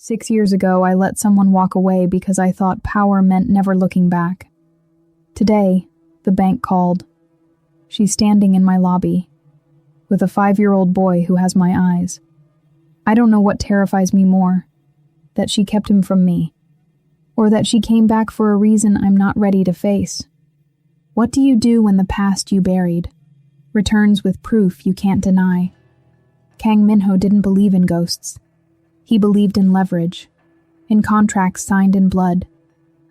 6 years ago, I let someone walk away because I thought power meant never looking back. Today, the bank called. She's standing in my lobby, with a 5-year-old boy who has my eyes. I don't know what terrifies me more, that she kept him from me, or that she came back for a reason I'm not ready to face. What do you do when the past you buried returns with proof you can't deny? Kang Min-ho didn't believe in ghosts. He believed in leverage, in contracts signed in blood,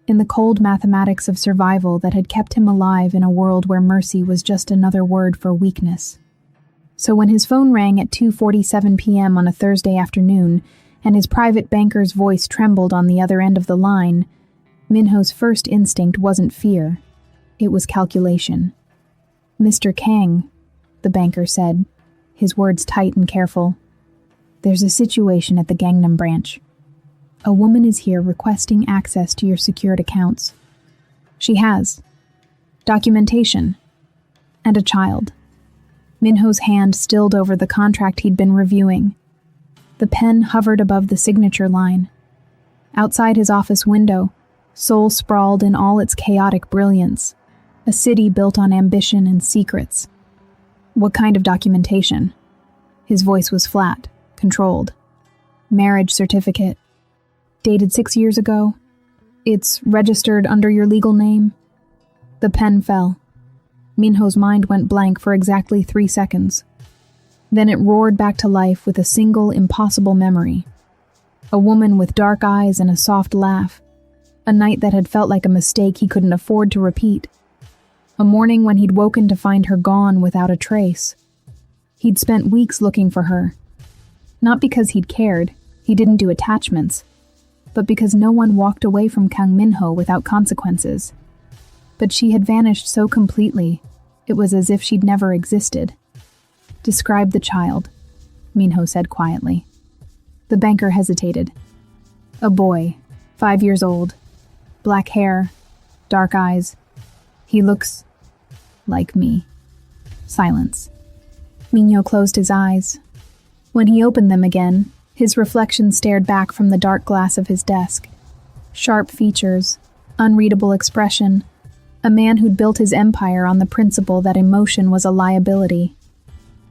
in the cold mathematics of survival that had kept him alive in a world where mercy was just another word for weakness. So when his phone rang at 2:47 p.m. on a Thursday afternoon, and his private banker's voice trembled on the other end of the line, Min-ho's first instinct wasn't fear. It was calculation. "Mr. Kang," the banker said, his words tight and careful. "There's a situation at the Gangnam branch. A woman is here requesting access to your secured accounts. She has documentation and a child." Min-ho's hand stilled over the contract he'd been reviewing. The pen hovered above the signature line. Outside his office window, Seoul sprawled in all its chaotic brilliance, a city built on ambition and secrets. "What kind of documentation?" His voice was flat, controlled. "Marriage certificate. Dated 6 years ago. It's registered under your legal name." The pen fell. Min-ho's mind went blank for exactly 3 seconds. Then it roared back to life with a single impossible memory. A woman with dark eyes and a soft laugh. A night that had felt like a mistake he couldn't afford to repeat. A morning when he'd woken to find her gone without a trace. He'd spent weeks looking for her. Not because he'd cared, he didn't do attachments, but because no one walked away from Kang Min-ho without consequences. But she had vanished so completely, it was as if she'd never existed. "Describe the child," Min-ho said quietly. The banker hesitated. "A boy, 5 years old, black hair, dark eyes. He looks like me." Silence. Min-ho closed his eyes. When he opened them again, his reflection stared back from the dark glass of his desk. Sharp features, unreadable expression, a man who'd built his empire on the principle that emotion was a liability.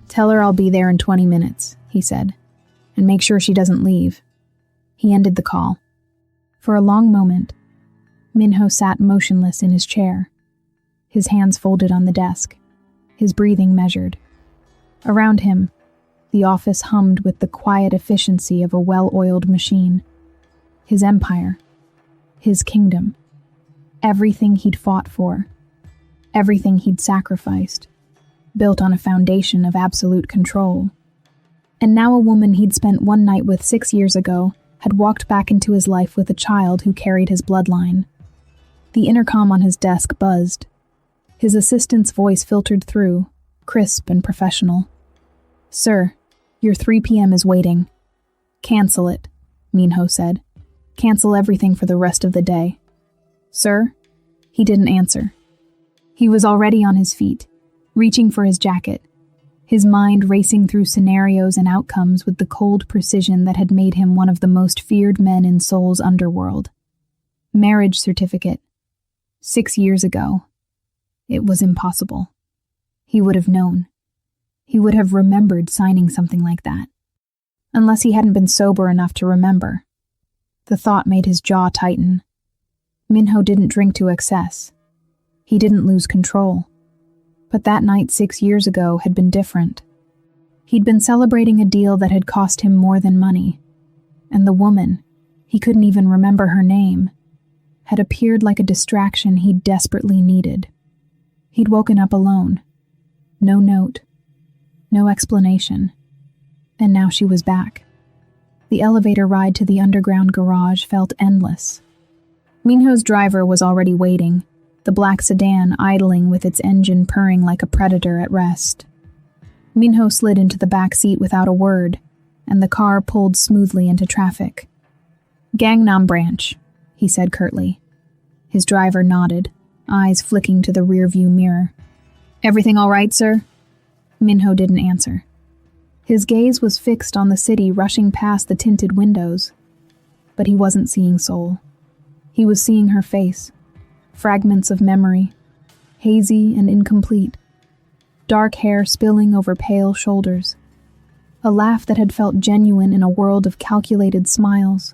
"Tell her I'll be there in 20 minutes, he said, "and make sure she doesn't leave." He ended the call. For a long moment, Min-ho sat motionless in his chair, his hands folded on the desk, his breathing measured. Around him, the office hummed with the quiet efficiency of a well-oiled machine. His empire, his kingdom, everything he'd fought for, everything he'd sacrificed, built on a foundation of absolute control. And now a woman he'd spent one night with 6 years ago had walked back into his life with a child who carried his bloodline. The intercom on his desk buzzed. His assistant's voice filtered through, crisp and professional. "Sir, your 3 p.m. is waiting." "Cancel it," Min-ho said. "Cancel everything for the rest of the day." "Sir?" He didn't answer. He was already on his feet, reaching for his jacket, his mind racing through scenarios and outcomes with the cold precision that had made him one of the most feared men in Seoul's underworld. Marriage certificate. 6 years ago. It was impossible. He would have known. He would have remembered signing something like that. Unless he hadn't been sober enough to remember. The thought made his jaw tighten. Min-ho didn't drink to excess. He didn't lose control. But that night 6 years ago had been different. He'd been celebrating a deal that had cost him more than money. And the woman, he couldn't even remember her name, had appeared like a distraction he'd desperately needed. He'd woken up alone. No note. No explanation. And now she was back. The elevator ride to the underground garage felt endless. Min-ho's driver was already waiting, the black sedan idling with its engine purring like a predator at rest. Min-ho slid into the back seat without a word, and the car pulled smoothly into traffic. "Gangnam branch," he said curtly. His driver nodded, eyes flicking to the rearview mirror. "Everything all right, sir?" Min-ho didn't answer. His gaze was fixed on the city rushing past the tinted windows. but he wasn't seeing Soul. He was seeing her face, fragments of memory, hazy and incomplete, dark hair spilling over pale shoulders, a laugh that had felt genuine in a world of calculated smiles,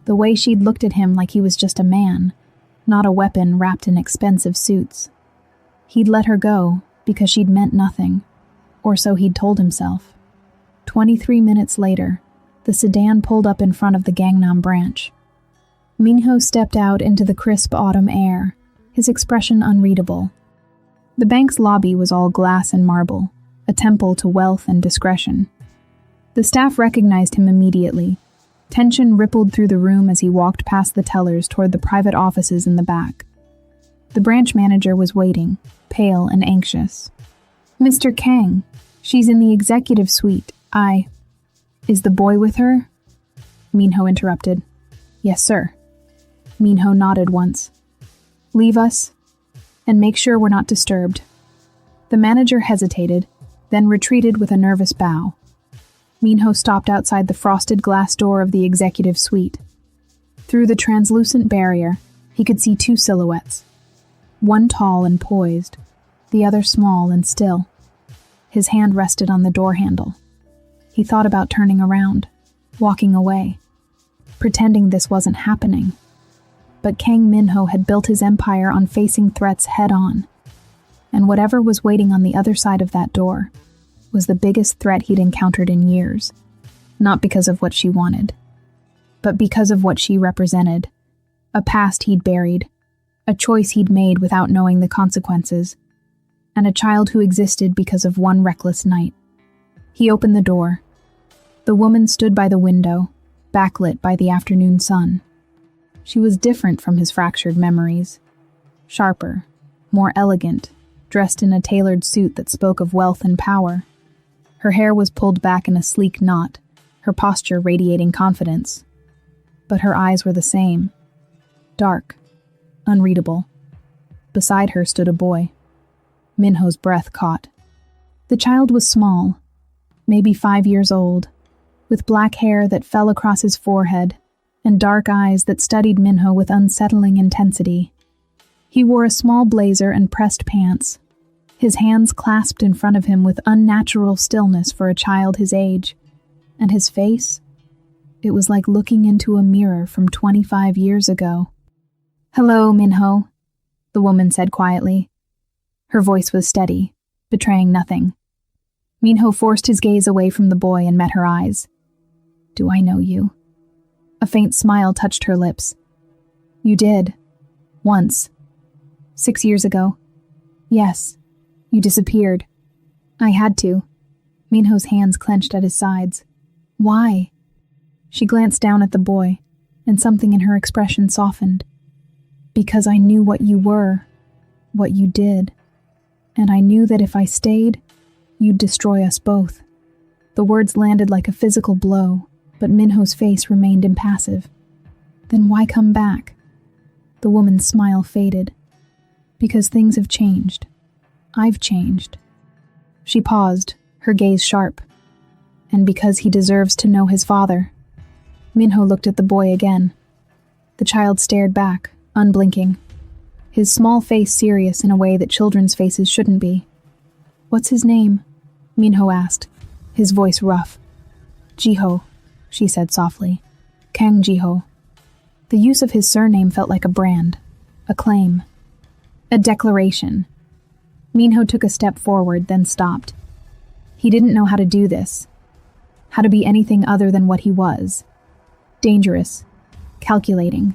the way she'd looked at him like he was just a man, not a weapon wrapped in expensive suits. He'd let her go because she'd meant nothing, or so he'd told himself. 23 minutes later, the sedan pulled up in front of the Gangnam branch. Minho stepped out into the crisp autumn air, his expression unreadable. The bank's lobby was all glass and marble, a temple to wealth and discretion. The staff recognized him immediately. Tension rippled through the room as he walked past the tellers toward the private offices in the back. The branch manager was waiting, pale and anxious. "Mr. Kang, she's in the executive suite. Is the boy with her?" Minho interrupted. "Yes, sir." Minho nodded once. "Leave us, and make sure we're not disturbed." The manager hesitated, then retreated with a nervous bow. Minho stopped outside the frosted glass door of the executive suite. Through the translucent barrier, he could see two silhouettes, one tall and poised, the other small and still. His hand rested on the door handle. He thought about turning around, walking away, pretending this wasn't happening. But Kang Minho had built his empire on facing threats head-on, and whatever was waiting on the other side of that door was the biggest threat he'd encountered in years, not because of what she wanted, but because of what she represented, a past he'd buried, a choice he'd made without knowing the consequences, and a child who existed because of one reckless night. He opened the door. The woman stood by the window, backlit by the afternoon sun. She was different from his fractured memories. Sharper, more elegant, dressed in a tailored suit that spoke of wealth and power. Her hair was pulled back in a sleek knot, her posture radiating confidence. But her eyes were the same. Dark, unreadable. Beside her stood a boy. Minho's breath caught. The child was small, maybe 5 years old, with black hair that fell across his forehead and dark eyes that studied Minho with unsettling intensity. He wore a small blazer and pressed pants, his hands clasped in front of him with unnatural stillness for a child his age, and his face, it was like looking into a mirror from 25 years ago. "Hello, Minho," the woman said quietly. Her voice was steady, betraying nothing. Minho forced his gaze away from the boy and met her eyes. "Do I know you?" A faint smile touched her lips. "You did. Once. 6 years ago. Yes. You disappeared. I had to." Minho's hands clenched at his sides. "Why?" She glanced down at the boy, and something in her expression softened. "Because I knew what you were, what you did, and I knew that if I stayed, you'd destroy us both." The words landed like a physical blow, but Minho's face remained impassive. "Then why come back?" The woman's smile faded. "Because things have changed. I've changed." She paused, her gaze sharp. "And because he deserves to know his father." Minho looked at the boy again. The child stared back, unblinking, his small face serious in a way that children's faces shouldn't be. "What's his name?" Minho asked, his voice rough. "Jiho," she said softly. "Kang Jiho." The use of his surname felt like a brand, a claim, a declaration. Minho took a step forward, then stopped. He didn't know how to do this, how to be anything other than what he was. Dangerous, calculating,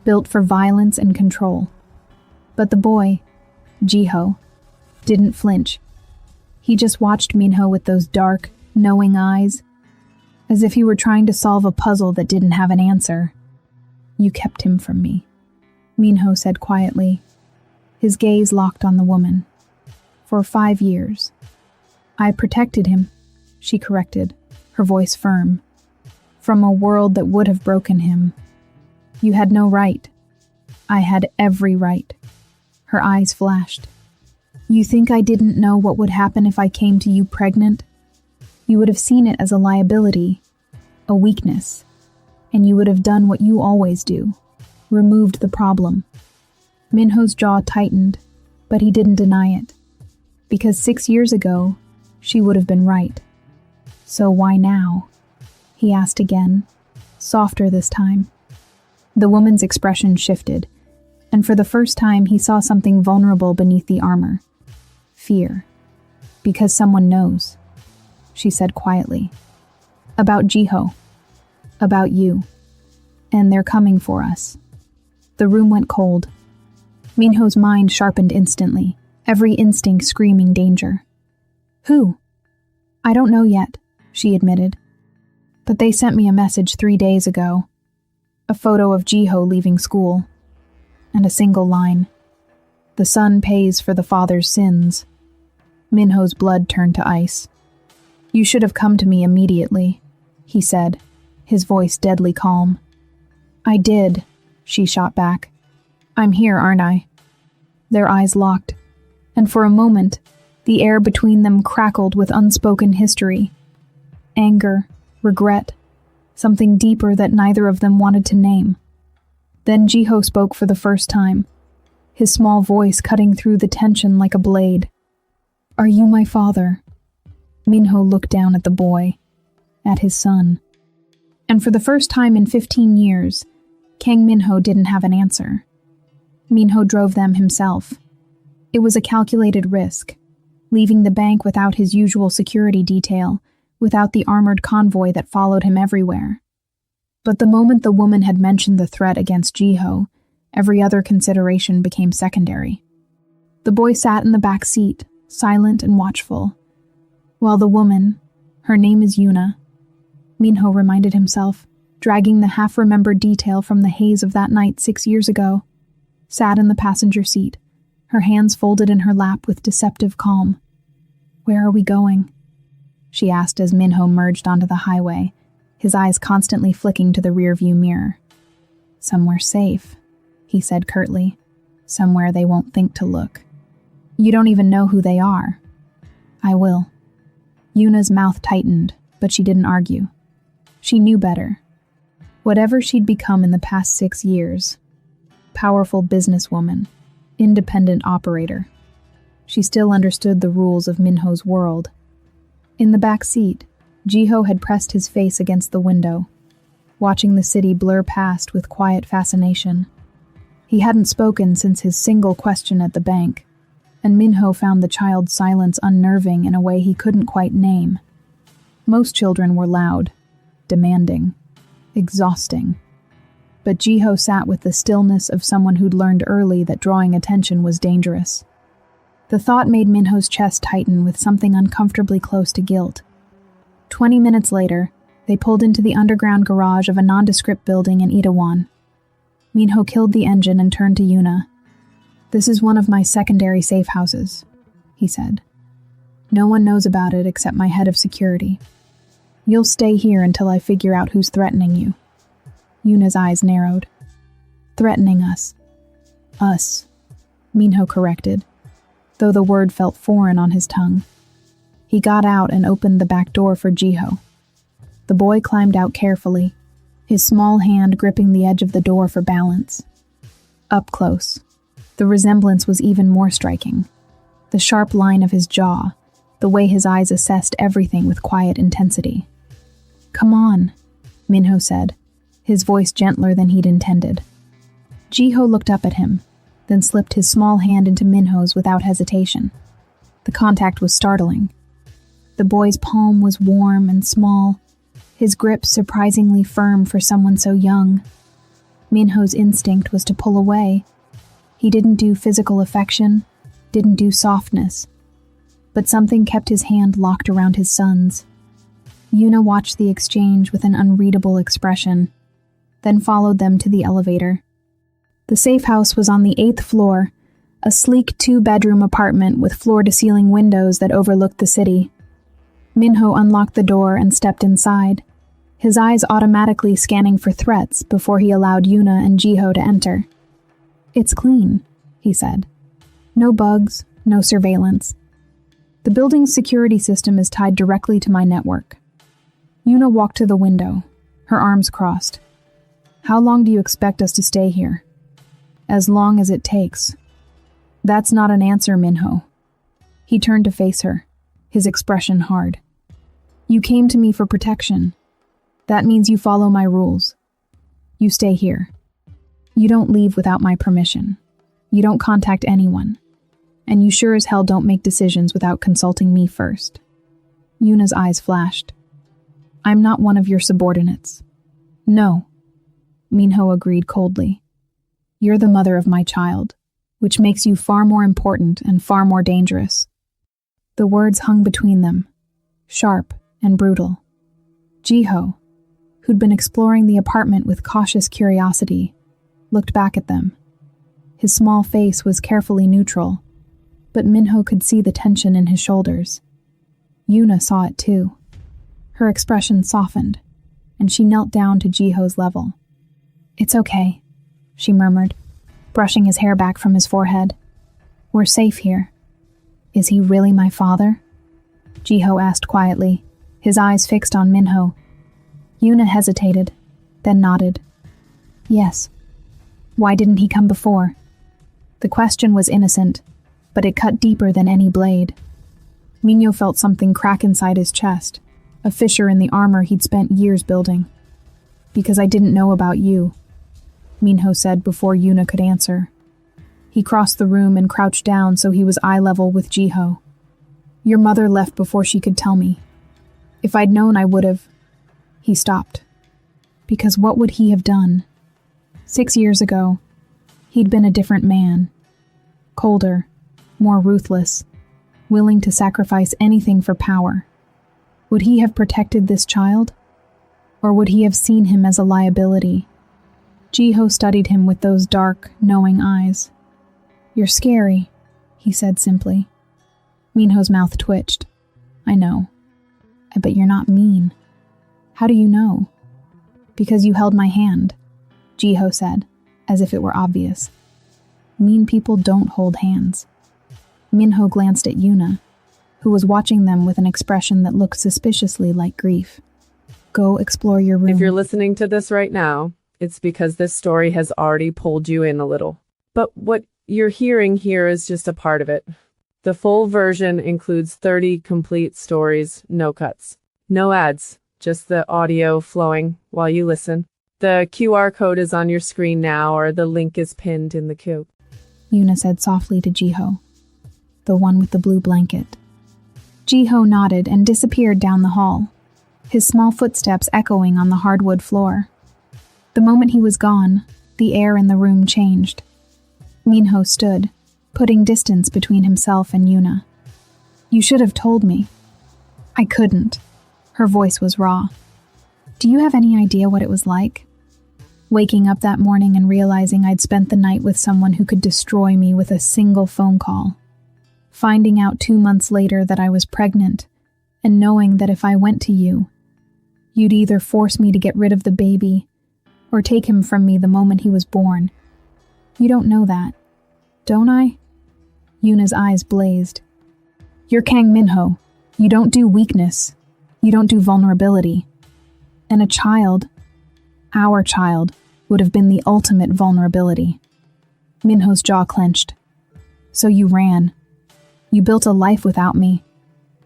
built for violence and control. But the boy, Jiho, didn't flinch. He just watched Minho with those dark, knowing eyes, as if he were trying to solve a puzzle that didn't have an answer. "You kept him from me," Minho said quietly. His gaze locked on the woman. "For 5 years. I protected him," she corrected, her voice firm. "From a world that would have broken him. You had no right. I had every right." Her eyes flashed. "You think I didn't know what would happen if I came to you pregnant? You would have seen it as a liability, a weakness. and you would have done what you always do, removed the problem. Minho's jaw tightened, but he didn't deny it. Because 6 years ago, she would have been right. So why now? He asked again, softer this time. The woman's expression shifted, and for the first time he saw something vulnerable beneath the armor. Fear. Because someone knows, she said quietly. About Jiho. About you. And they're coming for us. The room went cold. Minho's mind sharpened instantly, every instinct screaming danger. Who? I don't know yet, she admitted. But they sent me a message 3 days ago. A photo of Jiho leaving school. And a single line. The son pays for the father's sins. Minho's blood turned to ice. You should have come to me immediately, he said, his voice deadly calm. I did, she shot back. I'm here, aren't I? Their eyes locked, and for a moment, the air between them crackled with unspoken history. Anger, regret, something deeper that neither of them wanted to name. Then Jiho spoke for the first time, his small voice cutting through the tension like a blade. Are you my father? Minho looked down at the boy, at his son. And for the first time in 15 years, Kang Minho didn't have an answer. Minho drove them himself. It was a calculated risk, leaving the bank without his usual security detail, without the armored convoy that followed him everywhere. But the moment the woman had mentioned the threat against Jiho, every other consideration became secondary. The boy sat in the back seat, silent and watchful, while the woman, her name is Yuna, Minho reminded himself, dragging the half-remembered detail from the haze of that night 6 years ago, sat in the passenger seat, her hands folded in her lap with deceptive calm. Where are we going? She asked as Minho merged onto the highway, his eyes constantly flicking to the rearview mirror. Somewhere safe, he said curtly. Somewhere they won't think to look. You don't even know who they are. I will. Yuna's mouth tightened, but she didn't argue. She knew better. Whatever she'd become in the past 6 years, powerful businesswoman, independent operator, she still understood the rules of Minho's world. In the back seat, Jiho had pressed his face against the window, watching the city blur past with quiet fascination. He hadn't spoken since his single question at the bank, and Minho found the child's silence unnerving in a way he couldn't quite name. Most children were loud, demanding, exhausting. But Jiho sat with the stillness of someone who'd learned early that drawing attention was dangerous. The thought made Minho's chest tighten with something uncomfortably close to guilt. 20 minutes later, they pulled into the underground garage of a nondescript building in Itaewon. Minho killed the engine and turned to Yuna. This is one of my secondary safe houses, he said. No one knows about it except my head of security. You'll stay here until I figure out who's threatening you. Yuna's eyes narrowed. Threatening us. Us, Minho corrected, though the word felt foreign on his tongue. He got out and opened the back door for Jiho. The boy climbed out carefully, his small hand gripping the edge of the door for balance. Up close, the resemblance was even more striking. The sharp line of his jaw, the way his eyes assessed everything with quiet intensity. Come on, Minho said, his voice gentler than he'd intended. Jiho looked up at him, then slipped his small hand into Minho's without hesitation. The contact was startling. The boy's palm was warm and small, his grip surprisingly firm for someone so young. Minho's instinct was to pull away. He didn't do physical affection, didn't do softness, but something kept his hand locked around his son's. Yuna watched the exchange with an unreadable expression, then followed them to the elevator. The safe house was on the 8th floor, a sleek 2-bedroom apartment with floor-to-ceiling windows that overlooked the city. Minho unlocked the door and stepped inside, his eyes automatically scanning for threats before he allowed Yuna and Jiho to enter. It's clean, he said. No bugs, no surveillance. The building's security system is tied directly to my network. Yuna walked to the window, her arms crossed, How long do you expect us to stay here? As long as it takes. That's not an answer, Minho. He turned to face her, his expression hard. You came to me for protection. That means you follow my rules. You stay here. You don't leave without my permission. You don't contact anyone. And you sure as hell don't make decisions without consulting me first. Yuna's eyes flashed. I'm not one of your subordinates. No. Minho agreed coldly. You're the mother of my child, which makes you far more important and far more dangerous. The words hung between them, sharp and brutal. Jiho, who'd been exploring the apartment with cautious curiosity, looked back at them. His small face was carefully neutral, but Minho could see the tension in his shoulders. Yuna saw it too. Her expression softened, and she knelt down to Jiho's level. It's okay, she murmured, brushing his hair back from his forehead. We're safe here. Is he really my father? Jiho asked quietly, his eyes fixed on Minho. Yuna hesitated, then nodded. Yes. Why didn't he come before? The question was innocent, but it cut deeper than any blade. Minho felt something crack inside his chest, a fissure in the armor he'd spent years building. Because I didn't know about you, Minho said before Yuna could answer. He crossed the room and crouched down so he was eye level with Jiho. Your mother left before she could tell me. If I'd known, I would have... He stopped. Because what would he have done? 6 years ago, he'd been a different man. Colder, more ruthless, willing to sacrifice anything for power. Would he have protected this child? Or would he have seen him as a liability? Jiho studied him with those dark, knowing eyes. You're scary, he said simply. Minho's mouth twitched. I know. I bet you're not mean. How do you know? Because you held my hand, Jiho said, as if it were obvious. Mean people don't hold hands. Minho glanced at Yuna, who was watching them with an expression that looked suspiciously like grief. Go explore your room. If you're listening to this right now, it's because this story has already pulled you in a little. But what you're hearing here is just a part of it. The full version includes 30 complete stories, no cuts. No ads, just the audio flowing while you listen. The QR code is on your screen now, or the link is pinned in the queue. Yuna said softly to Jiho, the one with the blue blanket. Jiho nodded and disappeared down the hall, his small footsteps echoing on the hardwood floor. The moment he was gone, the air in the room changed. Minho stood, putting distance between himself and Yuna. You should have told me. I couldn't. Her voice was raw. Do you have any idea what it was like? Waking up that morning and realizing I'd spent the night with someone who could destroy me with a single phone call. Finding out 2 months later that I was pregnant, and knowing that if I went to you, you'd either force me to get rid of the baby, or take him from me the moment he was born. You don't know that, don't I? Yuna's eyes blazed. You're Kang Minho. You don't do weakness. You don't do vulnerability. And a child, our child, would have been the ultimate vulnerability. Minho's jaw clenched. So you ran. You built a life without me,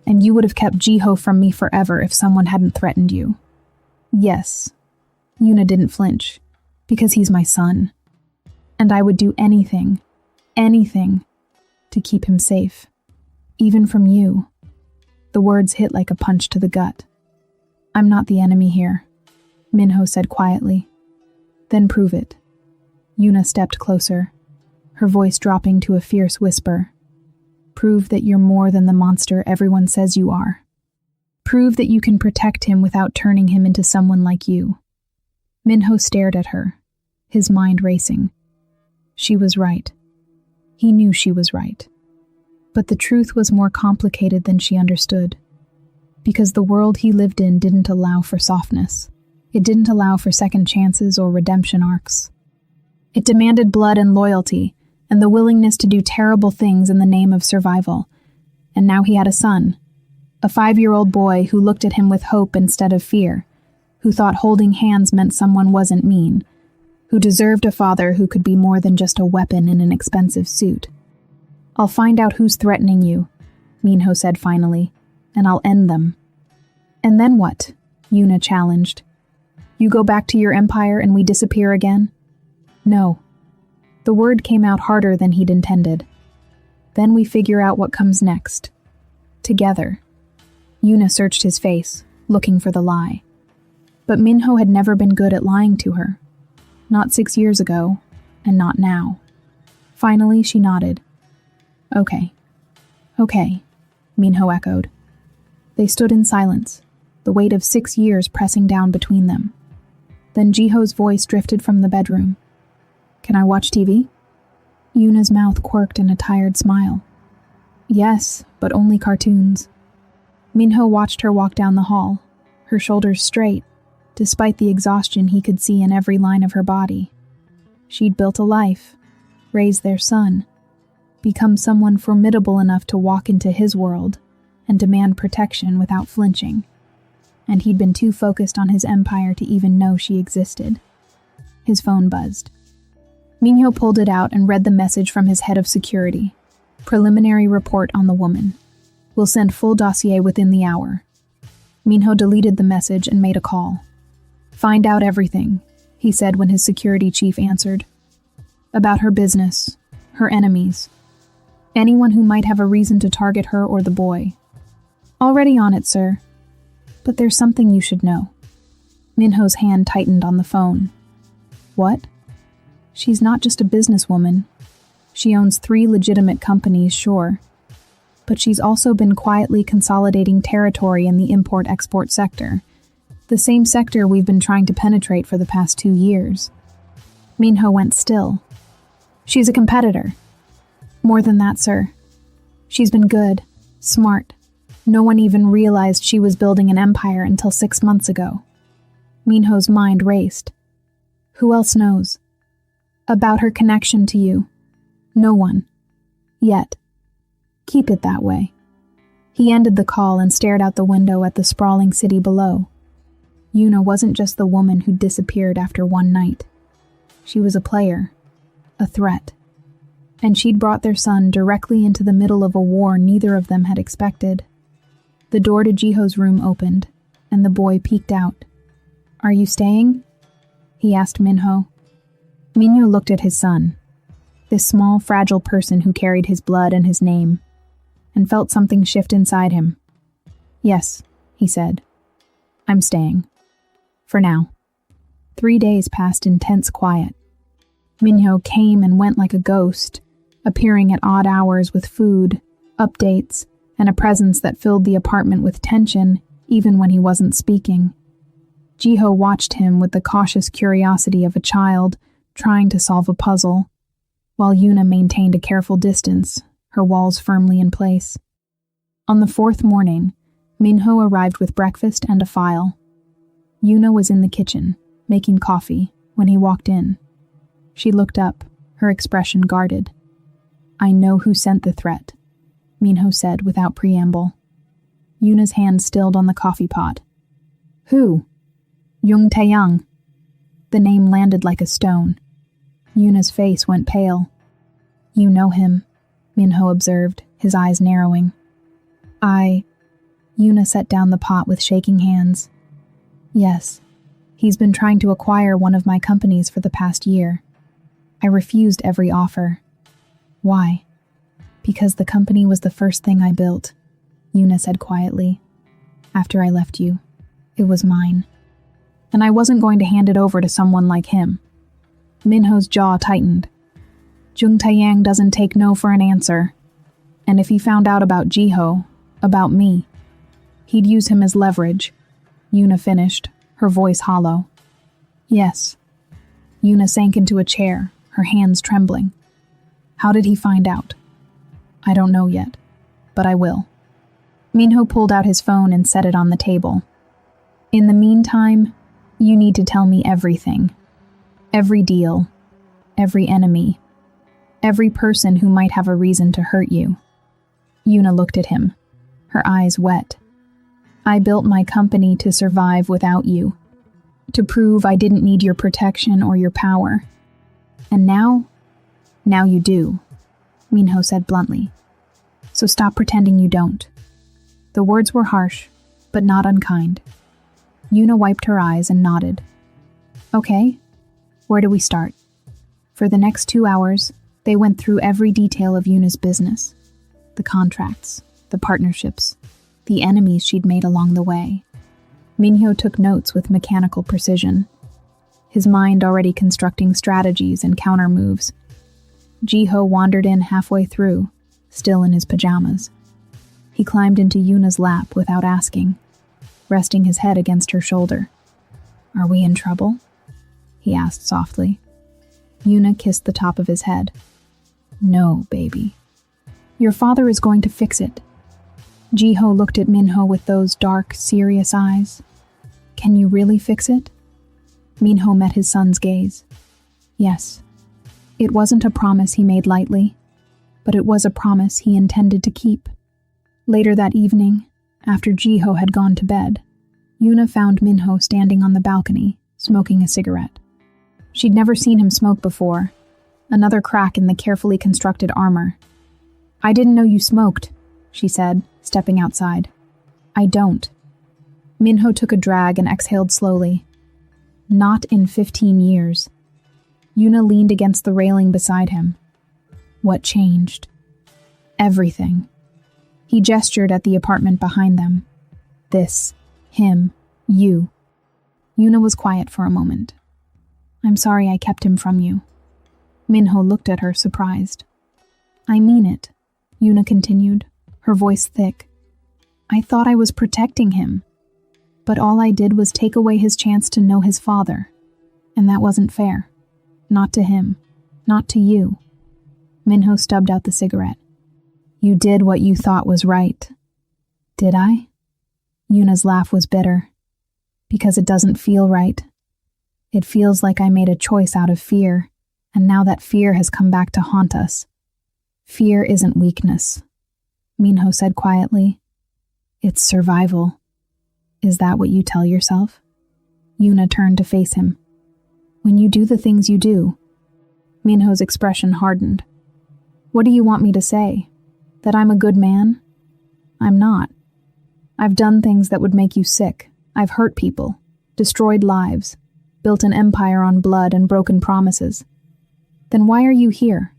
and you would have kept Jiho from me forever if someone hadn't threatened you. Yes, Yuna didn't flinch, because he's my son. And I would do anything to keep him safe, even from you. The words hit like a punch to the gut. I'm not the enemy here, Minho said quietly. Then prove it. Yuna stepped closer, her voice dropping to a fierce whisper. Prove that you're more than the monster everyone says you are. Prove that you can protect him without turning him into someone like you. Minho stared at her, his mind racing. She was right. He knew she was right. But the truth was more complicated than she understood. Because the world he lived in didn't allow for softness. It didn't allow for second chances or redemption arcs. It demanded blood and loyalty, and the willingness to do terrible things in the name of survival. And now he had a son, a 5-year-old boy who looked at him with hope instead of fear, who thought holding hands meant someone wasn't mean, who deserved a father who could be more than just a weapon in an expensive suit. I'll find out who's threatening you, Minho said finally, and I'll end them. And then what? Yuna challenged. You go back to your empire and we disappear again? No. The word came out harder than he'd intended. Then we figure out what comes next. Together. Yuna searched his face, looking for the lie. But Minho had never been good at lying to her. Not 6 years ago, and not now. Finally, she nodded. Okay, Minho echoed. They stood in silence, the weight of 6 years pressing down between them. Then Jiho's voice drifted from the bedroom. Can I watch TV? Yuna's mouth quirked in a tired smile. Yes, but only cartoons. Minho watched her walk down the hall, her shoulders straight, despite the exhaustion he could see in every line of her body. She'd built a life, raised their son, become someone formidable enough to walk into his world and demand protection without flinching. And he'd been too focused on his empire to even know she existed. His phone buzzed. Minho pulled it out and read the message from his head of security. Preliminary report on the woman. We'll send full dossier within the hour. Minho deleted the message and made a call. Find out everything, he said when his security chief answered. About her business, her enemies, anyone who might have a reason to target her or the boy. Already on it, sir. But there's something you should know. Minho's hand tightened on the phone. What? She's not just a businesswoman. She owns 3 legitimate companies, sure. But she's also been quietly consolidating territory in the import-export sector, the same sector we've been trying to penetrate for the past 2 years. Minho went still. She's a competitor. More than that, sir. She's been good, smart. No one even realized she was building an empire until 6 months ago. Minho's mind raced. Who else knows? About her connection to you. No one. Yet. Keep it that way. He ended the call and stared out the window at the sprawling city below. Yuna wasn't just the woman who disappeared after one night. She was a player. A threat. And she'd brought their son directly into the middle of a war neither of them had expected. The door to Jiho's room opened, and the boy peeked out. Are you staying? He asked Minho. Minho looked at his son, this small, fragile person who carried his blood and his name, and felt something shift inside him. Yes, he said. I'm staying. For now. 3 days passed in tense quiet. Minho came and went like a ghost, appearing at odd hours with food, updates, and a presence that filled the apartment with tension, even when he wasn't speaking. Jiho watched him with the cautious curiosity of a child trying to solve a puzzle, while Yuna maintained a careful distance, her walls firmly in place. On the 4th morning, Minho arrived with breakfast and a file. Yuna was in the kitchen, making coffee, when he walked in. She looked up, her expression guarded. I know who sent the threat, Minho said without preamble. Yuna's hand stilled on the coffee pot. Who? Jung Taeyang. The name landed like a stone. Yuna's face went pale. You know him, Minho observed, his eyes narrowing. Yuna set down the pot with shaking hands. Yes, he's been trying to acquire one of my companies for the past year. I refused every offer. Why? Because the company was the first thing I built, Yuna said quietly. After I left you, it was mine. And I wasn't going to hand it over to someone like him. Minho's jaw tightened. Jung Taeyang doesn't take no for an answer. And if he found out about Jiho, about me, he'd use him as leverage. Yuna finished, her voice hollow. Yes. Yuna sank into a chair, her hands trembling. How did he find out? I don't know yet, but I will. Minho pulled out his phone and set it on the table. In the meantime, you need to tell me everything. Every deal. Every enemy. Every person who might have a reason to hurt you. Yuna looked at him, her eyes wet. I built my company to survive without you. to prove I didn't need your protection or your power. And now you do, Minho said bluntly. So stop pretending you don't. The words were harsh, but not unkind. Yuna wiped her eyes and nodded. Okay, where do we start? For the next 2 hours, they went through every detail of Yuna's business. The contracts, the partnerships, the enemies she'd made along the way. Minho took notes with mechanical precision, his mind already constructing strategies and counter moves. Jiho wandered in halfway through, still in his pajamas. He climbed into Yuna's lap without asking, resting his head against her shoulder. Are we in trouble? He asked softly. Yuna kissed the top of his head. No, baby. Your father is going to fix it. Jiho looked at Minho with those dark, serious eyes. Can you really fix it? Minho met his son's gaze. Yes. It wasn't a promise he made lightly, but it was a promise he intended to keep. Later that evening, after Jiho had gone to bed, Yuna found Minho standing on the balcony, smoking a cigarette. She'd never seen him smoke before, another crack in the carefully constructed armor. I didn't know you smoked, she said, stepping outside. I don't. Minho took a drag and exhaled slowly. Not in 15 years. Yuna leaned against the railing beside him. What changed? Everything. He gestured at the apartment behind them. This, him, you. Yuna was quiet for a moment. I'm sorry I kept him from you. Minho looked at her, surprised. I mean it, Yuna continued, her voice thick. I thought I was protecting him, but all I did was take away his chance to know his father, and that wasn't fair. Not to him, not to you. Minho stubbed out the cigarette. You did what you thought was right. Did I? Yuna's laugh was bitter. Because it doesn't feel right. It feels like I made a choice out of fear, and now that fear has come back to haunt us. Fear isn't weakness, Minho said quietly. It's survival. Is that what you tell yourself? Yuna turned to face him. When you do the things you do. Minho's expression hardened. What do you want me to say? That I'm a good man? I'm not. I've done things that would make you sick. I've hurt people, destroyed lives, built an empire on blood and broken promises. Then why are you here?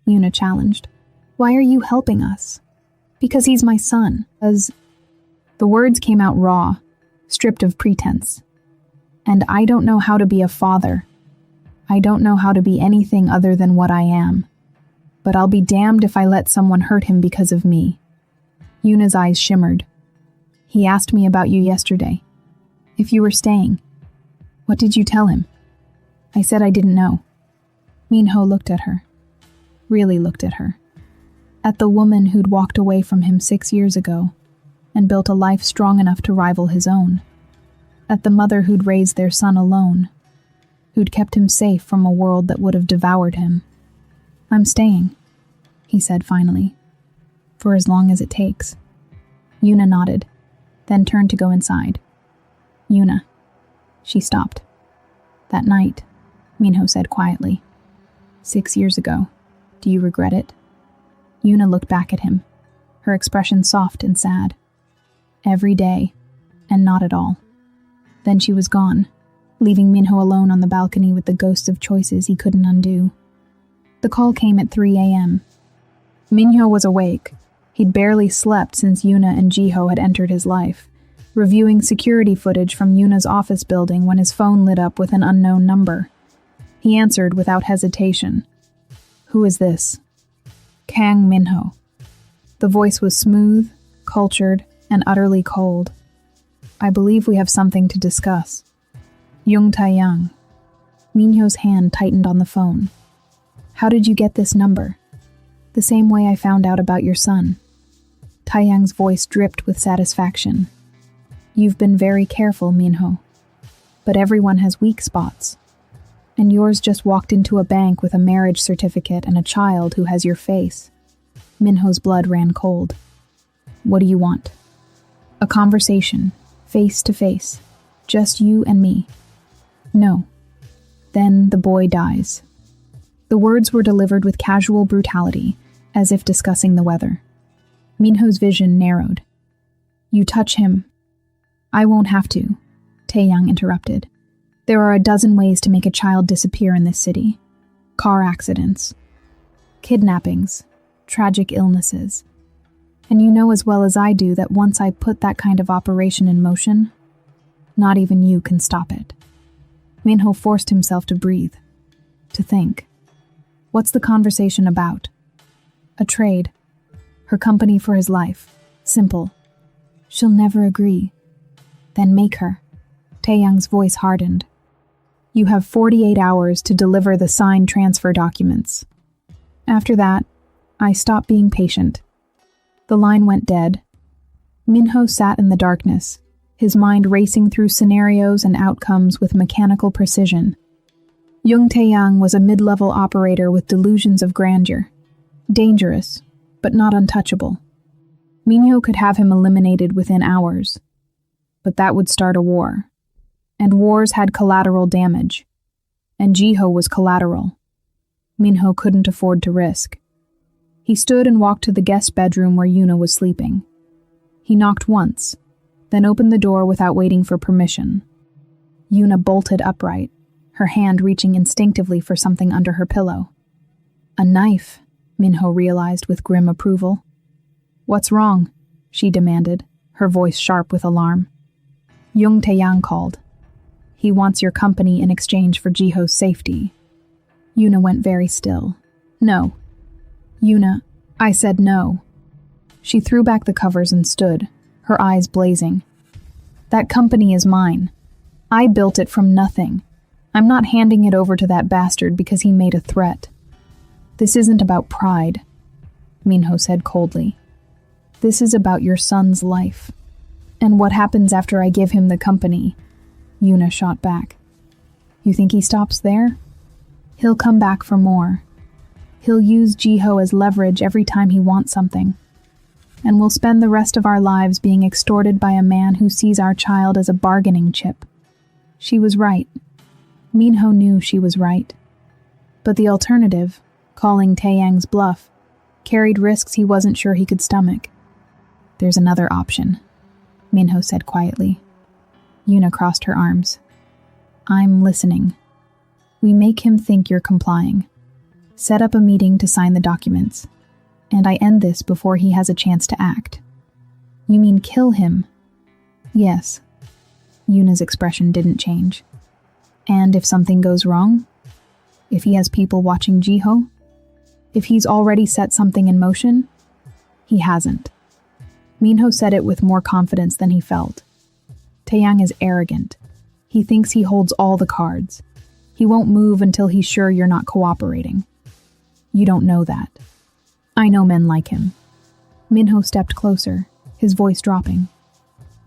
Yuna challenged. Why are you helping us? Because he's my son. As the words came out raw, stripped of pretense. And I don't know how to be a father. I don't know how to be anything other than what I am. But I'll be damned if I let someone hurt him because of me. Yuna's eyes shimmered. He asked me about you yesterday. If you were staying. What did you tell him? I said I didn't know. Minho looked at her. Really looked at her. At the woman who'd walked away from him 6 years ago and built a life strong enough to rival his own. At the mother who'd raised their son alone, who'd kept him safe from a world that would have devoured him. I'm staying, he said finally, for as long as it takes. Yuna nodded, then turned to go inside. Yuna. She stopped. That night, Minho said quietly. 6 years ago. Do you regret it? Yuna looked back at him, her expression soft and sad. Every day, and not at all. Then she was gone, leaving Minho alone on the balcony with the ghosts of choices he couldn't undo. The call came at 3 a.m. Minho was awake. He'd barely slept since Yuna and Jiho had entered his life, reviewing security footage from Yuna's office building when his phone lit up with an unknown number. He answered without hesitation. Who is this? Kang Minho. The voice was smooth, cultured, and utterly cold. I believe we have something to discuss. Yung Taiyang. Minho's hand tightened on the phone. How did you get this number? The same way I found out about your son. Taiyang's voice dripped with satisfaction. You've been very careful, Minho. But everyone has weak spots. And yours just walked into a bank with a marriage certificate and a child who has your face. Minho's blood ran cold. What do you want? A conversation, face to face. Just you and me. No. Then the boy dies. The words were delivered with casual brutality, as if discussing the weather. Minho's vision narrowed. You touch him. I won't have to, Taeyang interrupted. There are a dozen ways to make a child disappear in this city. Car accidents, kidnappings, tragic illnesses. And you know as well as I do that once I put that kind of operation in motion, not even you can stop it. Minho forced himself to breathe, to think. What's the conversation about? A trade. Her company for his life. Simple. She'll never agree. Then make her. Taeyang's voice hardened. You have 48 hours to deliver the signed transfer documents. After that, I stopped being patient. The line went dead. Minho sat in the darkness, his mind racing through scenarios and outcomes with mechanical precision. Young Taeyang was a mid-level operator with delusions of grandeur. Dangerous, but not untouchable. Minho could have him eliminated within hours. But that would start a war. And wars had collateral damage. And Jiho was collateral. Minho couldn't afford to risk. He stood and walked to the guest bedroom where Yuna was sleeping. He knocked once, then opened the door without waiting for permission. Yuna bolted upright, her hand reaching instinctively for something under her pillow. A knife, Minho realized with grim approval. What's wrong? She demanded, her voice sharp with alarm. Young Taeyang called. He wants your company in exchange for Jiho's safety. Yuna went very still. No. Yuna, I said no. She threw back the covers and stood, her eyes blazing. That company is mine. I built it from nothing. I'm not handing it over to that bastard because he made a threat. This isn't about pride, Minho said coldly. This is about your son's life. And what happens after I give him the company? Yuna shot back. You think he stops there? He'll come back for more. He'll use Jiho as leverage every time he wants something. And we'll spend the rest of our lives being extorted by a man who sees our child as a bargaining chip. She was right. Minho knew she was right. But the alternative, calling Taeyang's bluff, carried risks he wasn't sure he could stomach. There's another option, Minho said quietly. Yuna crossed her arms. I'm listening. We make him think you're complying. Set up a meeting to sign the documents. And I end this before he has a chance to act. You mean kill him? Yes. Yuna's expression didn't change. And if something goes wrong? If he has people watching Jiho? If he's already set something in motion? He hasn't. Minho said it with more confidence than he felt. Taeyang is arrogant. He thinks he holds all the cards. He won't move until he's sure you're not cooperating. You don't know that. I know men like him. Minho stepped closer, his voice dropping.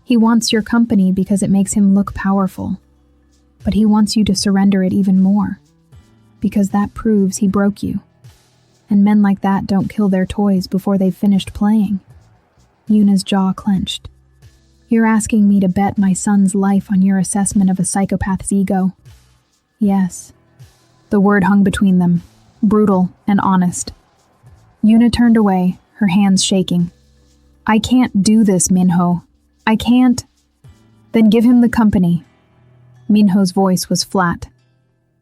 He wants your company because it makes him look powerful. But he wants you to surrender it even more. Because that proves he broke you. And men like that don't kill their toys before they've finished playing. Yuna's jaw clenched. You're asking me to bet my son's life on your assessment of a psychopath's ego. Yes. The word hung between them, brutal and honest. Yuna turned away, her hands shaking. I can't do this, Minho. I can't. Then give him the company. Minho's voice was flat.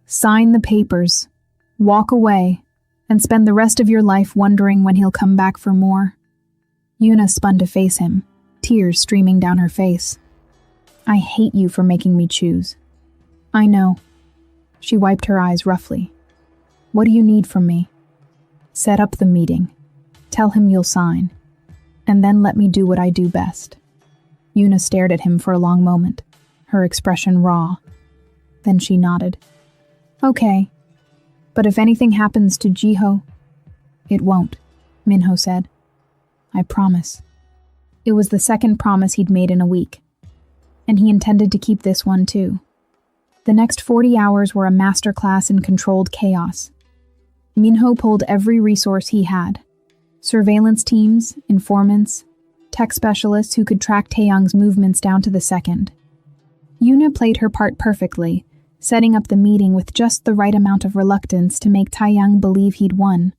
Sign the papers, walk away, and spend the rest of your life wondering when he'll come back for more. Yuna spun to face him, tears streaming down her face. I hate you for making me choose. I know. She wiped her eyes roughly. What do you need from me? Set up the meeting. Tell him you'll sign. And then let me do what I do best. Yuna stared at him for a long moment, her expression raw. Then she nodded. Okay. But if anything happens to Jiho, it won't, Minho said. I promise. It was the second promise he'd made in a week. And he intended to keep this one too. The next 40 hours were a masterclass in controlled chaos. Minho pulled every resource he had. Surveillance teams, informants, tech specialists who could track Taeyang's movements down to the second. Yuna played her part perfectly, setting up the meeting with just the right amount of reluctance to make Taeyang believe he'd won.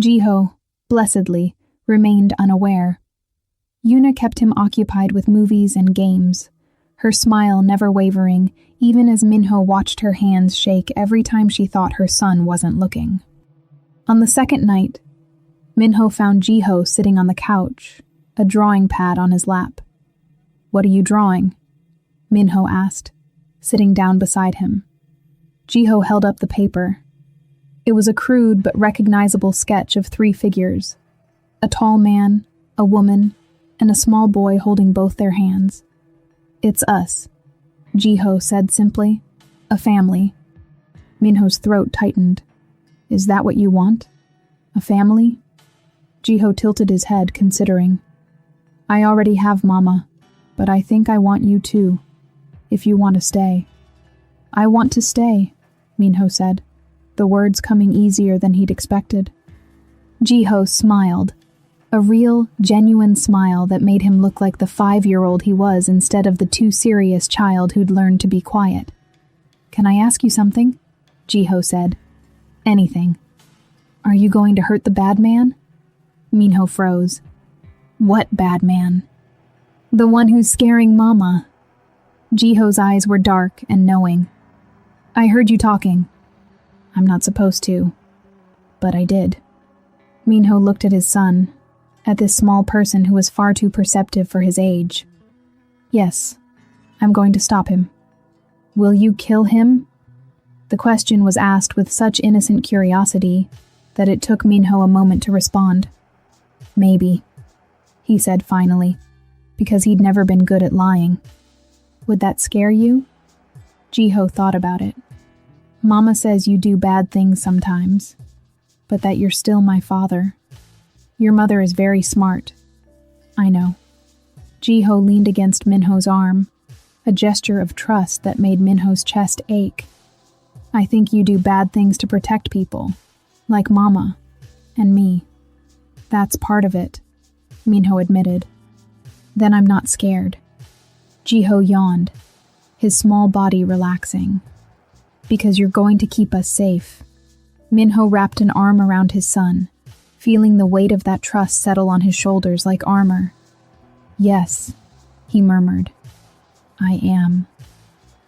Jiho, blessedly, remained unaware. Yuna kept him occupied with movies and games, her smile never wavering, even as Minho watched her hands shake every time she thought her son wasn't looking. On the second night, Minho found Jiho sitting on the couch, a drawing pad on his lap. "What are you drawing?" Minho asked, sitting down beside him. Jiho held up the paper. It was a crude but recognizable sketch of 3 figures: a tall man, a woman, and a small boy holding both their hands. "It's us," Jiho said simply. "A family." Minho's throat tightened. "Is that what you want? A family?" Jiho tilted his head, considering. "I already have Mama, but I think I want you too, if you want to stay." "I want to stay," Minho said, the words coming easier than he'd expected. Jiho smiled, a real, genuine smile that made him look like the 5-year-old he was instead of the too serious child who'd learned to be quiet. "Can I ask you something?" Jiho said. "Anything." "Are you going to hurt the bad man?" Minho froze. "What bad man?" "The one who's scaring Mama." Jiho's eyes were dark and knowing. "I heard you talking." "I'm not supposed to." "But I did." Minho looked at his son, at this small person who was far too perceptive for his age. "Yes, I'm going to stop him." "Will you kill him?" The question was asked with such innocent curiosity that it took Minho a moment to respond. "Maybe," he said finally, because he'd never been good at lying. "Would that scare you?" Jiho thought about it. "Mama says you do bad things sometimes, but that you're still my father. Your mother is very smart." "I know." Jiho leaned against Minho's arm, a gesture of trust that made Minho's chest ache. "I think you do bad things to protect people, like Mama and me." "That's part of it," Minho admitted. "Then I'm not scared." Jiho yawned, his small body relaxing. "Because you're going to keep us safe." Minho wrapped an arm around his son, feeling the weight of that trust settle on his shoulders like armor. "Yes," he murmured. "I am."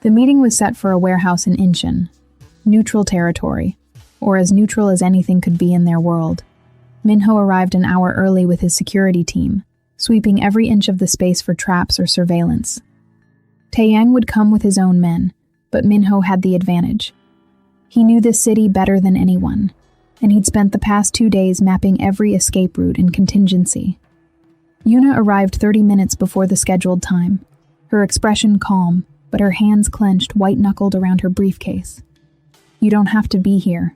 The meeting was set for a warehouse in Incheon, neutral territory, or as neutral as anything could be in their world. Minho arrived an hour early with his security team, sweeping every inch of the space for traps or surveillance. Taeyang would come with his own men, but Minho had the advantage. He knew this city better than anyone, and he'd spent the past 2 days mapping every escape route and contingency. Yuna arrived 30 minutes before the scheduled time, her expression calm, but her hands clenched white-knuckled around her briefcase. "You don't have to be here,"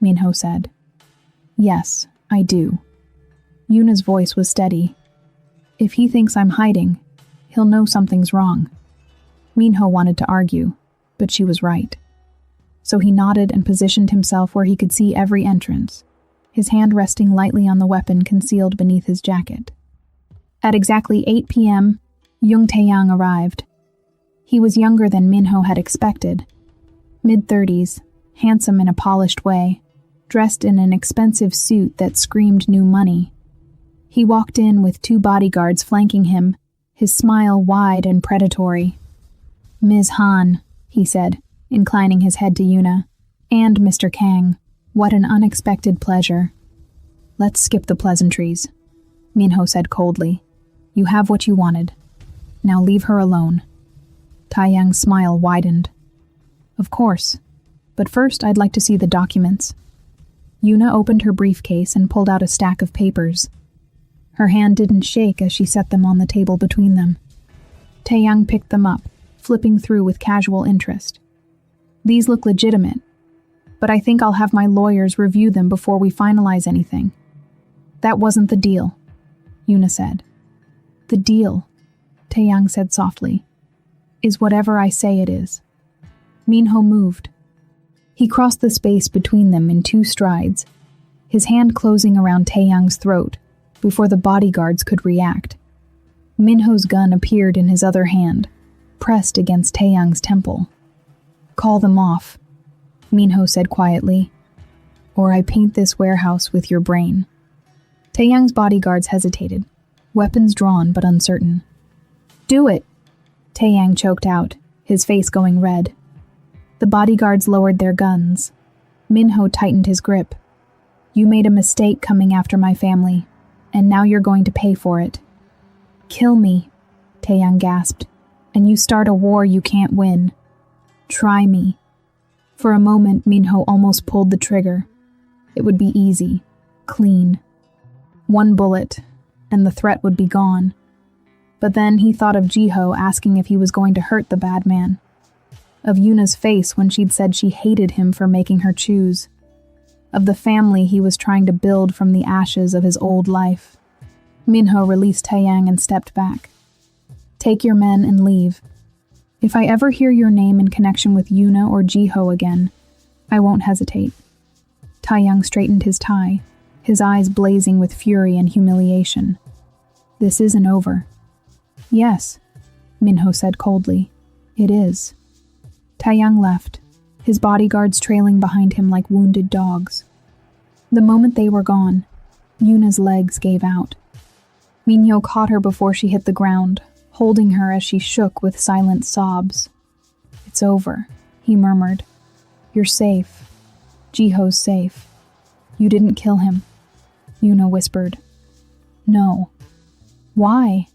Minho said. "Yes, I do." Yuna's voice was steady. "If he thinks I'm hiding, he'll know something's wrong." Minho wanted to argue, but she was right. So he nodded and positioned himself where he could see every entrance, his hand resting lightly on the weapon concealed beneath his jacket. At exactly 8 p.m., Jung Taeyang arrived. He was younger than Minho had expected. Mid-30s, handsome in a polished way, dressed in an expensive suit that screamed new money. He walked in with 2 bodyguards flanking him, his smile wide and predatory. "Ms. Han," he said, inclining his head to Yuna, "and Mr. Kang, what an unexpected pleasure." "Let's skip the pleasantries," Minho said coldly. "You have what you wanted. Now leave her alone." Taeyang's smile widened. "Of course, but first I'd like to see the documents." Yuna opened her briefcase and pulled out a stack of papers. Her hand didn't shake as she set them on the table between them. Taeyang picked them up, flipping through with casual interest. "These look legitimate, but I think I'll have my lawyers review them before we finalize anything." "That wasn't the deal," Yuna said. "The deal," Taeyang said softly, "is whatever I say it is." Minho moved. He crossed the space between them in 2 strides, his hand closing around Taeyang's throat before the bodyguards could react. Minho's gun appeared in his other hand, pressed against Taeyang's temple. Call them off, Minho said quietly, or I paint this warehouse with your brain. Taeyang's bodyguards hesitated, weapons drawn but uncertain. Do it, Taeyang choked out, his face going red. The bodyguards lowered their guns. Minho tightened his grip. You made a mistake coming after my family, and now you're going to pay for it. Kill me, Taeyang gasped, and you start a war you can't win. Try me. For a moment, Minho almost pulled the trigger. It would be easy, clean. One bullet, and the threat would be gone. But then he thought of Jiho asking if he was going to hurt the bad man. Of Yuna's face when she'd said she hated him for making her choose. Of the family he was trying to build from the ashes of his old life. Minho released Taeyang and stepped back. Take your men and leave. If I ever hear your name in connection with Yuna or Jiho again, I won't hesitate. Taeyang straightened his tie, his eyes blazing with fury and humiliation. This isn't over. Yes, Minho said coldly. It is. Taeyang left, his bodyguards trailing behind him like wounded dogs. The moment they were gone, Yuna's legs gave out. Minho caught her before she hit the ground, holding her as she shook with silent sobs. It's over, he murmured. You're safe. Jiho's safe. You didn't kill him, Yuna whispered. No. Why?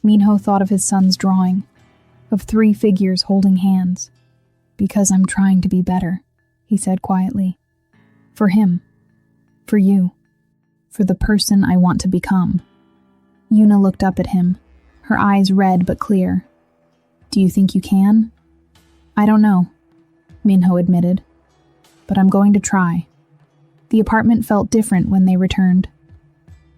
Minho thought of his son's drawing, of 3 figures holding hands. Because I'm trying to be better, he said quietly. For him. For you. For the person I want to become. Yuna looked up at him, her eyes red but clear. Do you think you can? I don't know, Minho admitted. But I'm going to try. The apartment felt different when they returned.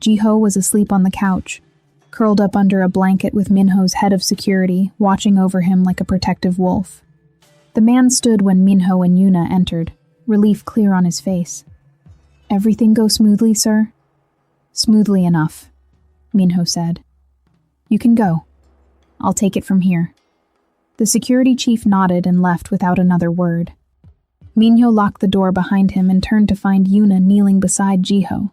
Jiho was asleep on the couch, curled up under a blanket with Minho's head of security watching over him like a protective wolf. The man stood when Minho and Yuna entered, relief clear on his face. Everything go smoothly, sir? Smoothly enough, Minho said. You can go. I'll take it from here. The security chief nodded and left without another word. Minho locked the door behind him and turned to find Yuna kneeling beside Jiho,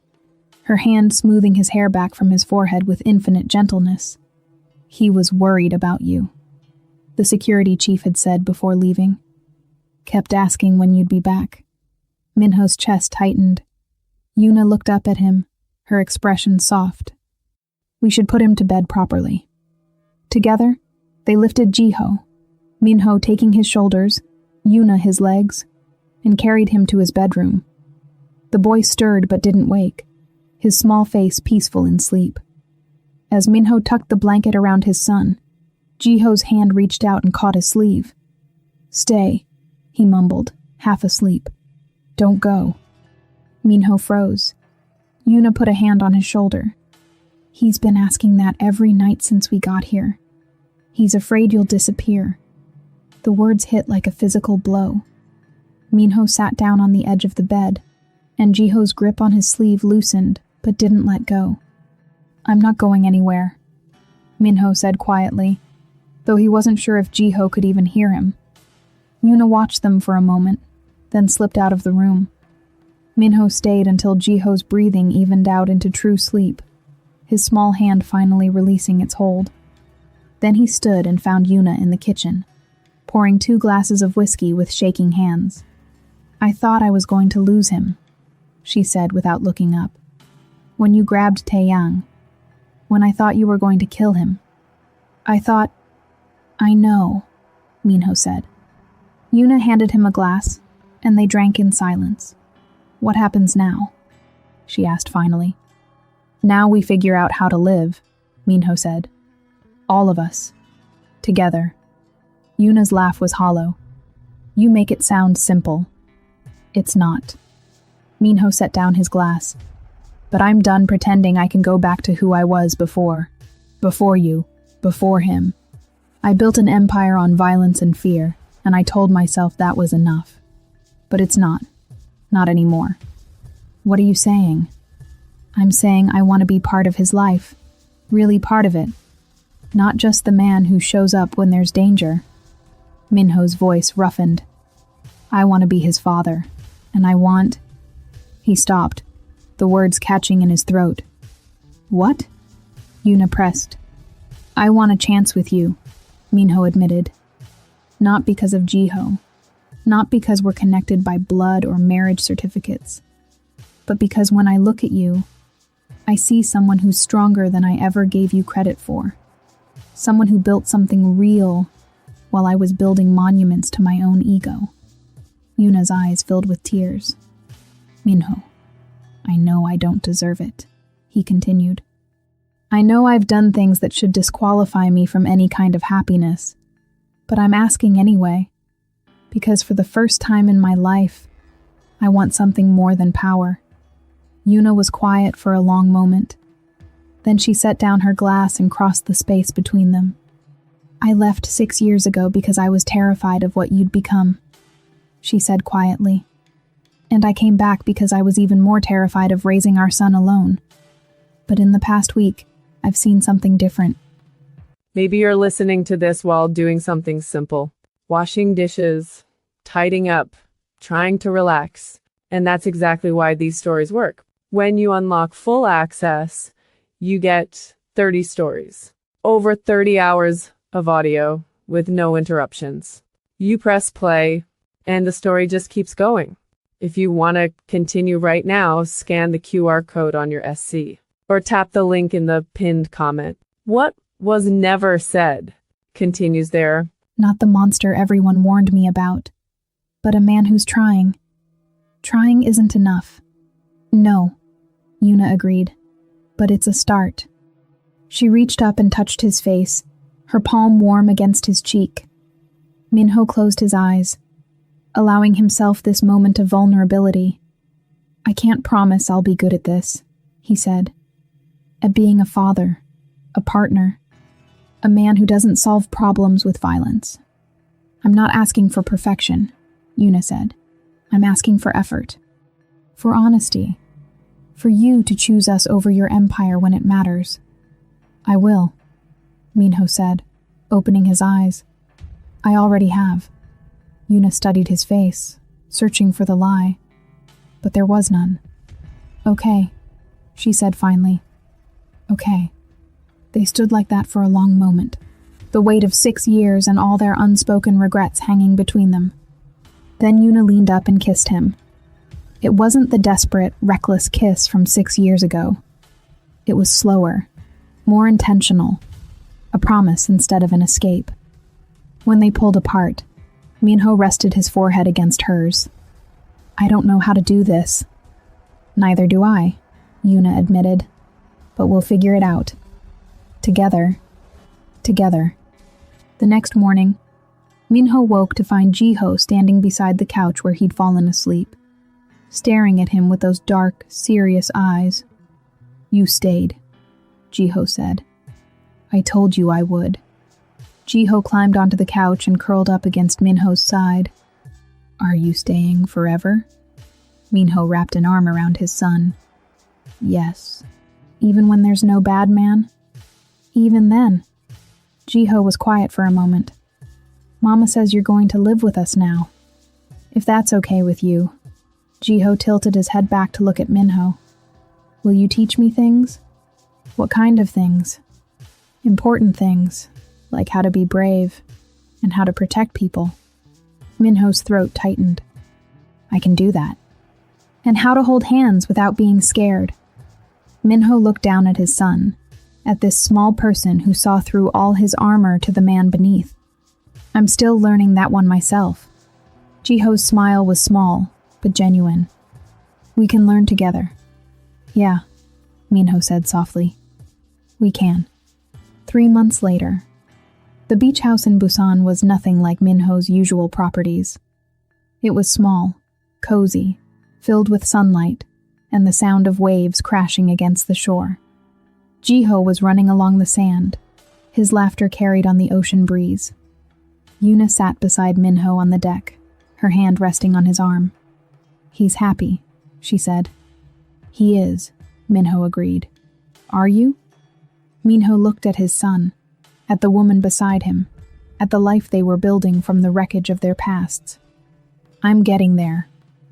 her hand smoothing his hair back from his forehead with infinite gentleness. He was worried about you, the security chief had said before leaving. Kept asking when you'd be back. Minho's chest tightened. Yuna looked up at him, her expression soft. We should put him to bed properly. Together, they lifted Jiho, Minho taking his shoulders, Yuna his legs, and carried him to his bedroom. The boy stirred but didn't wake, his small face peaceful in sleep. As Minho tucked the blanket around his son, Jiho's hand reached out and caught his sleeve. Stay, he mumbled, half asleep. Don't go. Minho froze. Yuna put a hand on his shoulder. He's been asking that every night since we got here. He's afraid you'll disappear. The words hit like a physical blow. Minho sat down on the edge of the bed, and Jiho's grip on his sleeve loosened, but didn't let go. I'm not going anywhere, Minho said quietly, though he wasn't sure if Jiho could even hear him. Yuna watched them for a moment, then slipped out of the room. Minho stayed until Jiho's breathing evened out into true sleep, his small hand finally releasing its hold. Then he stood and found Yuna in the kitchen, pouring 2 glasses of whiskey with shaking hands. I thought I was going to lose him, she said without looking up. When you grabbed Taeyang, when I thought you were going to kill him. I know, Minho said. Yuna handed him a glass, and they drank in silence. What happens now? She asked finally. Now we figure out how to live, Minho said. All of us. Together. Yuna's laugh was hollow. You make it sound simple. It's not. Minho set down his glass. But I'm done pretending I can go back to who I was before. Before you. Before him. I built an empire on violence and fear, and I told myself that was enough. But it's not. Not anymore. What are you saying? I'm saying I want to be part of his life. Really part of it. Not just the man who shows up when there's danger. Minho's voice roughened. I want to be his father, and I want... He stopped, the words catching in his throat. What? Yuna pressed. I want a chance with you, Minho admitted. Not because of Jiho, not because we're connected by blood or marriage certificates, but because when I look at you, I see someone who's stronger than I ever gave you credit for. Someone who built something real while I was building monuments to my own ego. Yuna's eyes filled with tears. Minho, I know I don't deserve it, he continued. I know I've done things that should disqualify me from any kind of happiness, but I'm asking anyway, because for the first time in my life, I want something more than power. Yuna was quiet for a long moment. Then she set down her glass and crossed the space between them. I left 6 years ago because I was terrified of what you'd become, she said quietly. And I came back because I was even more terrified of raising our son alone. But in the past week, I've seen something different. Maybe you're listening to this while doing something simple. Washing dishes, tidying up, trying to relax. And that's exactly why these stories work. When you unlock full access, you get 30 stories. Over 30 hours of audio with no interruptions. You press play, and the story just keeps going. If you want to continue right now, scan the QR code on your SC. Or tap the link in the pinned comment. What was never said continues there. Not the monster everyone warned me about, but a man who's trying. Trying isn't enough. No, Yuna agreed, but it's a start. She reached up and touched his face, her palm warm against his cheek. Minho closed his eyes, allowing himself this moment of vulnerability. I can't promise I'll be good at this, he said. At being a father, a partner, a man who doesn't solve problems with violence. I'm not asking for perfection, Yuna said. I'm asking for effort, for honesty, for you to choose us over your empire when it matters. I will, Minho said, opening his eyes. I already have. Yuna studied his face, searching for the lie, but there was none. Okay, she said finally. Okay. They stood like that for a long moment, the weight of 6 years and all their unspoken regrets hanging between them. Then Yuna leaned up and kissed him. It wasn't the desperate, reckless kiss from 6 years ago. It was slower, more intentional, a promise instead of an escape. When they pulled apart, Minho rested his forehead against hers. I don't know how to do this. Neither do I, Yuna admitted. But we'll figure it out. Together. Together. The next morning, Minho woke to find Jiho standing beside the couch where he'd fallen asleep, staring at him with those dark, serious eyes. You stayed, Jiho said. I told you I would. Jiho climbed onto the couch and curled up against Minho's side. Are you staying forever? Minho wrapped an arm around his son. Yes. Even when there's no bad man? Even then. Jiho was quiet for a moment. Mama says you're going to live with us now. If that's okay with you. Jiho tilted his head back to look at Minho. Will you teach me things? What kind of things? Important things, like how to be brave and how to protect people. Minho's throat tightened. I can do that. And how to hold hands without being scared. Minho looked down at his son, at this small person who saw through all his armor to the man beneath. I'm still learning that one myself. Jiho's smile was small, but genuine. We can learn together. Yeah, Minho said softly. We can. 3 months later. The beach house in Busan was nothing like Minho's usual properties. It was small, cozy, filled with sunlight, and the sound of waves crashing against the shore. Jiho was running along the sand, his laughter carried on the ocean breeze. Yuna sat beside Minho on the deck, her hand resting on his arm. He's happy, she said. He is, Minho agreed. Are you? Minho looked at his son, at the woman beside him, at the life they were building from the wreckage of their pasts. "I'm getting there,"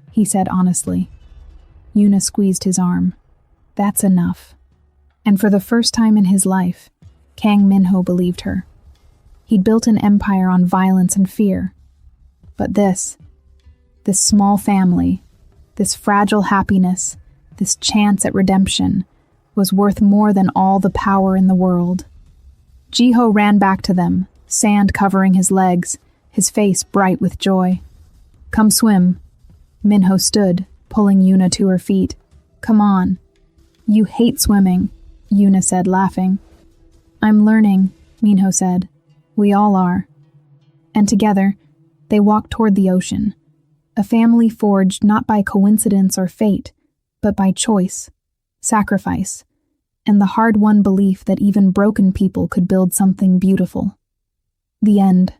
he said honestly. Yuna squeezed his arm. "That's enough." And for the first time in his life, Kang Minho believed her. He'd built an empire on violence and fear. But this small family, this fragile happiness, this chance at redemption, was worth more than all the power in the world. Jiho ran back to them, sand covering his legs, his face bright with joy. "Come swim." Minho stood, pulling Yuna to her feet. "Come on." "You hate swimming," Yuna said, laughing. "I'm learning," Minho said. "We all are." And together, they walked toward the ocean, a family forged not by coincidence or fate, but by choice, sacrifice, and the hard-won belief that even broken people could build something beautiful. The end.